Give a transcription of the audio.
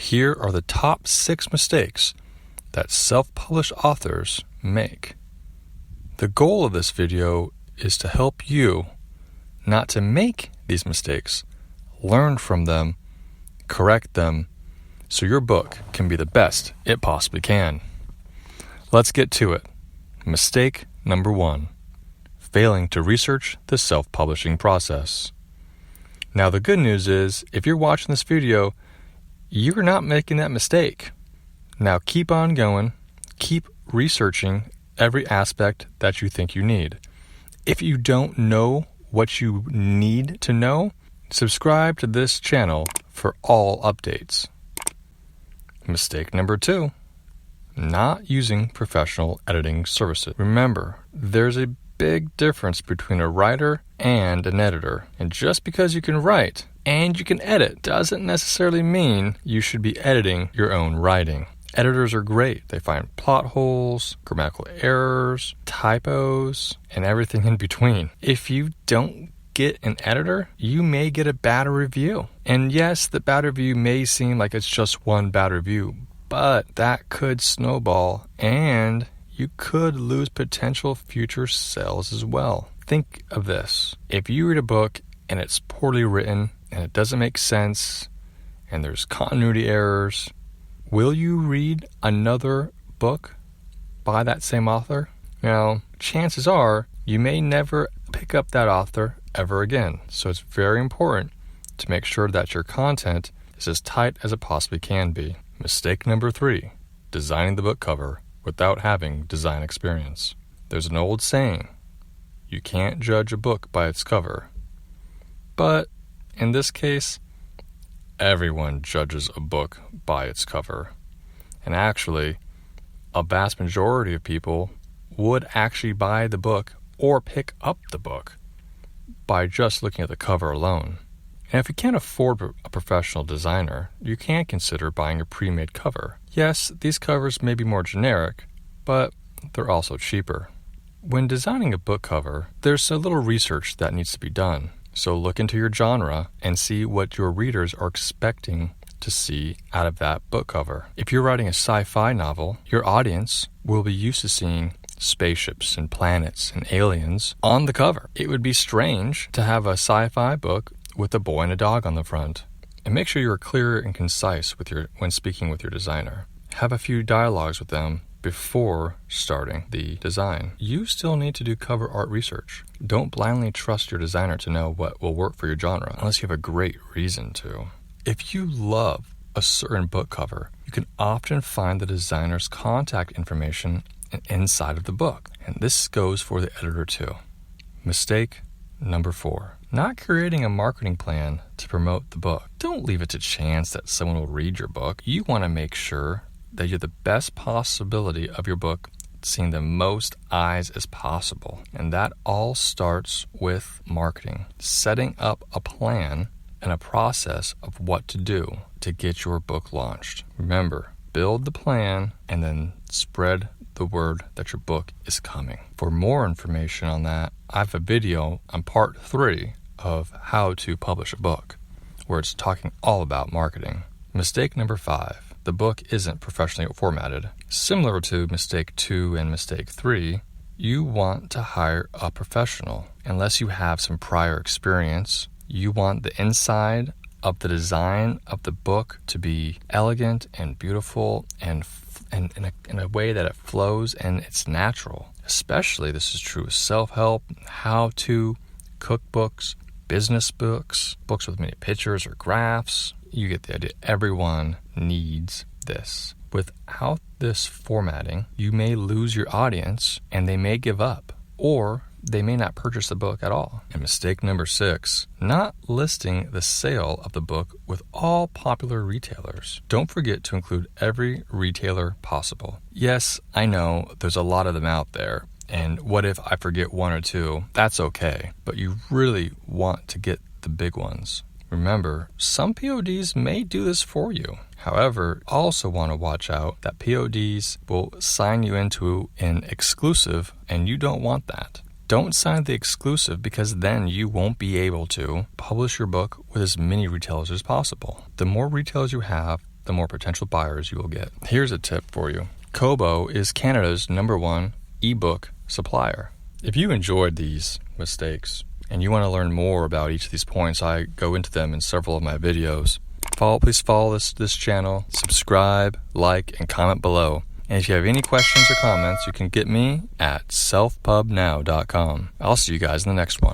Here are the top 6 mistakes that self-published authors make. The goal of this video is to help you not to make these mistakes, learn from them, correct them, so your book can be the best it possibly can. Let's get to it. Mistake number 1, failing to research the self-publishing process. Now the good news is, if you're watching this video, you're not making that mistake. Now keep on going, keep researching every aspect that you think you need. If you don't know what you need to know, subscribe to this channel for all updates. Mistake number 2, not using professional editing services. Remember, there's a big difference between a writer and an editor. And just because you can write and you can edit doesn't necessarily mean you should be editing your own writing. Editors are great. They find plot holes, grammatical errors, typos, and everything in between. If you don't get an editor, you may get a bad review. And yes, the bad review may seem like it's just one bad review, but that could snowball and you could lose potential future sales as well. Think of this. If you read a book and it's poorly written and it doesn't make sense and there's continuity errors, will you read another book by that same author? Now, chances are you may never pick up that author ever again. So it's very important to make sure that your content is as tight as it possibly can be. Mistake number 3, designing the book cover without having design experience. There's an old saying, you can't judge a book by its cover. But in this case, everyone judges a book by its cover. And actually, a vast majority of people would actually buy the book or pick up the book by just looking at the cover alone. And if you can't afford a professional designer, you can consider buying a pre-made cover. Yes, these covers may be more generic, but they're also cheaper. When designing a book cover, there's a little research that needs to be done. So look into your genre and see what your readers are expecting to see out of that book cover. If you're writing a sci-fi novel, your audience will be used to seeing spaceships and planets and aliens on the cover. It would be strange to have a sci-fi book with a boy and a dog on the front. And make sure you're clear and concise when speaking with your designer. Have a few dialogues with them before starting the design. You still need to do cover art research. Don't blindly trust your designer to know what will work for your genre unless you have a great reason to. If you love a certain book cover, you can often find the designer's contact information inside of the book. And this goes for the editor too. Mistake number 4, not creating a marketing plan to promote the book. Don't leave it to chance that someone will read your book. You want to make sure that you're the best possibility of your book seeing the most eyes as possible. And that all starts with marketing, setting up a plan and a process of what to do to get your book launched. Remember, build the plan and then spread the word that your book is coming. For more information on that, I have a video on part 3 of how to publish a book, where it's talking all about marketing. Mistake number 5, the book isn't professionally formatted. Similar to mistake 2 and mistake 3, you want to hire a professional. Unless you have some prior experience, you want the inside of the design of the book to be elegant and beautiful and in a way that it flows and it's natural. Especially this is true with self-help, how-to, cookbooks, business books, books with many pictures or graphs. You get the idea. Everyone needs this. Without this formatting, you may lose your audience and they may give up, or they may not purchase the book at all. And mistake number 6, not listing the sale of the book with all popular retailers. Don't forget to include every retailer possible. Yes, I know there's a lot of them out there, and what if I forget 1 or 2? That's okay, but you really want to get the big ones. Remember, some PODs may do this for you. However, also want to watch out that PODs will sign you into an exclusive, and you don't want that. Don't sign the exclusive because then you won't be able to publish your book with as many retailers as possible. The more retailers you have, the more potential buyers you will get. Here's a tip for you. Kobo is Canada's #1 ebook supplier. If you enjoyed these mistakes and you want to learn more about each of these points, I go into them in several of my videos. Please follow this channel, subscribe, like, and comment below. And if you have any questions or comments, you can get me at selfpubnow.com. I'll see you guys in the next one.